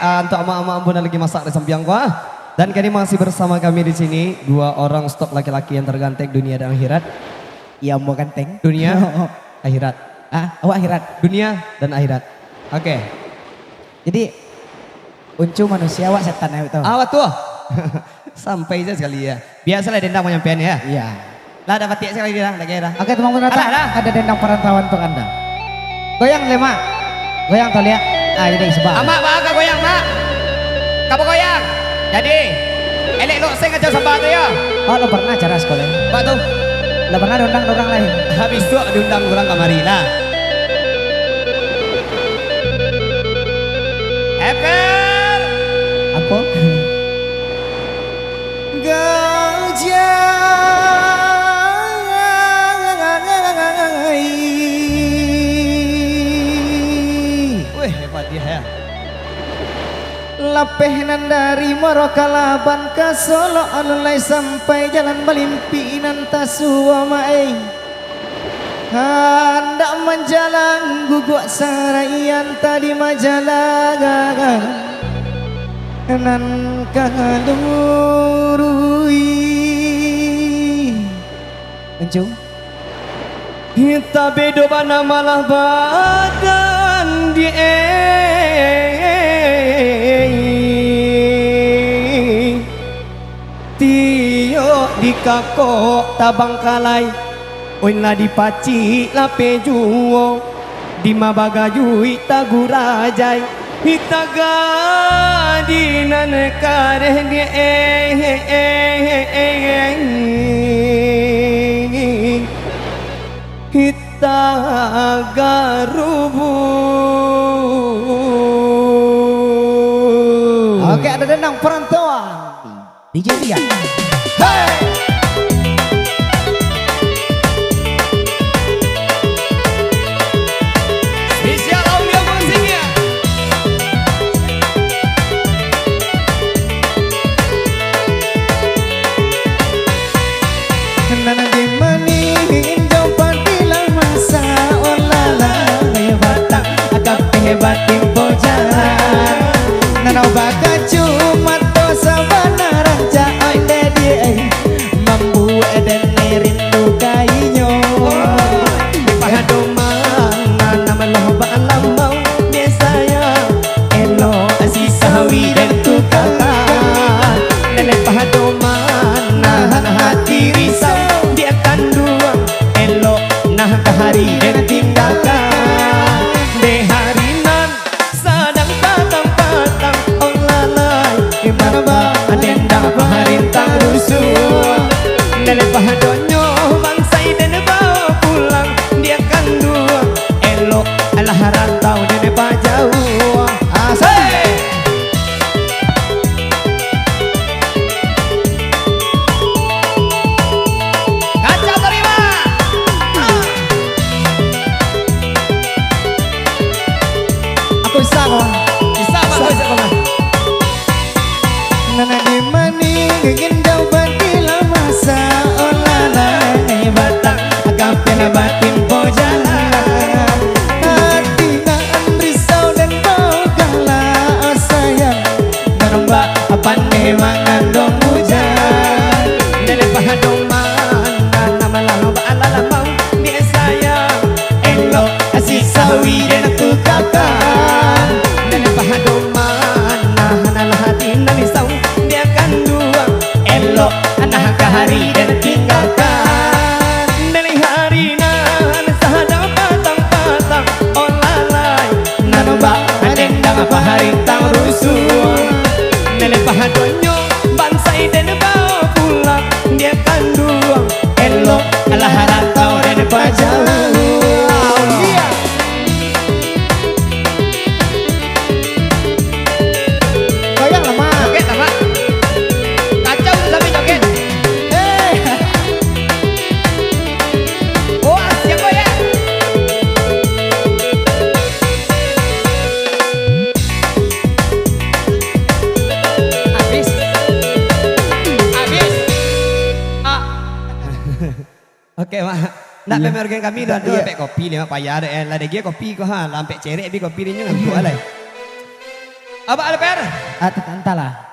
untuk ama-ama Ambon yang lagi masak di samping gua. Dan kini masih bersama kami di sini dua orang stok laki-laki yang terganteng dunia dan akhirat. Iya mau ganteng. Dunia, akhirat. Oh akhirat. Dunia dan akhirat. Oke. Jadi uncu manusia wak setan ya itu. Awat tuh. Sampai aja sekali ya. Biasalah dendam menyampean ya. Iya. Lah dapat tiap sekali dia lagi dah. Oke teman penonton, ada dendang perantauan untuk anda. Goyang lema. Goyang tuh lihat. Jadi sebab. Amak baga goyang nak. Kamu goyang. Jadi elek lo sing aja sembah tu ya. Oh lo pernah acara sekolah? Pak tu. Lo pernah diundang orang lain? Habis tu diundang orang kamari lah. Eper. Apa? Wih hebat dia ya. Lapehnan dari Morokalaban ke Solo alulai sampai jalan Melimpinan tasua mae hendak menjalan guguk sarayan tadi majalaga nan kalurui Encu Kita bedo bana malah badan di Tio di kako tabang kalai Oinlah di paci lape juo Di mabagajui tagurajai Hitaga di nanekare di Kita garubu. Oke ada dendang perantauan DJ dia. Hey! Spesial audio musiknya. Nana di maning jauh bilang masa olala hebatang agak hebat timpo jalan Nana baga cuma dosa benar jai dedi mambu dan rindu kainyo Pahadoman nama loba alamau desaya elo asisawi dan tukakan Nenek pahadoman nahan hati risau dia kanduang elo nah kahari dan tinggalkan de harinan sadang patang-patang oh lalai gimana ba adenda paharintang rusuh Nenek pahadonyo bangsai dan bawa pulang dia kanduang elo alah harantau dan pajauh asai kaca terima aku sama sama Nana di maning ingin jauh bila masa olala hebatang agak batin po jalan hati naan risau dan bau galau sayang merombak apa nemangan dong hujan Nenek pahadoman nama laloba alalamau dia sayang elo asih sawi dan tukakan Nenek pahadoman nahan alah hati nalisau dia kanduang elo anak kahari dan tinggalkan Nenek hari nan sahada patang-patang oh lalai nanoba adendang apa hari tang rusuh Nenek pahadonyo bansai dan bawa pulang dia kanduang elo alah harantau dan pajauh goyang lemah joget apa? Kacau tuh sampai joget. Oh siap goyang. Habis. Oke mak. Nak pemergen kami dah dua pek kopi ni mak payah dah lah dia kopi ko ha lampe cerek bi kopi ni ngan tu alai. Apa ada per? Atantala.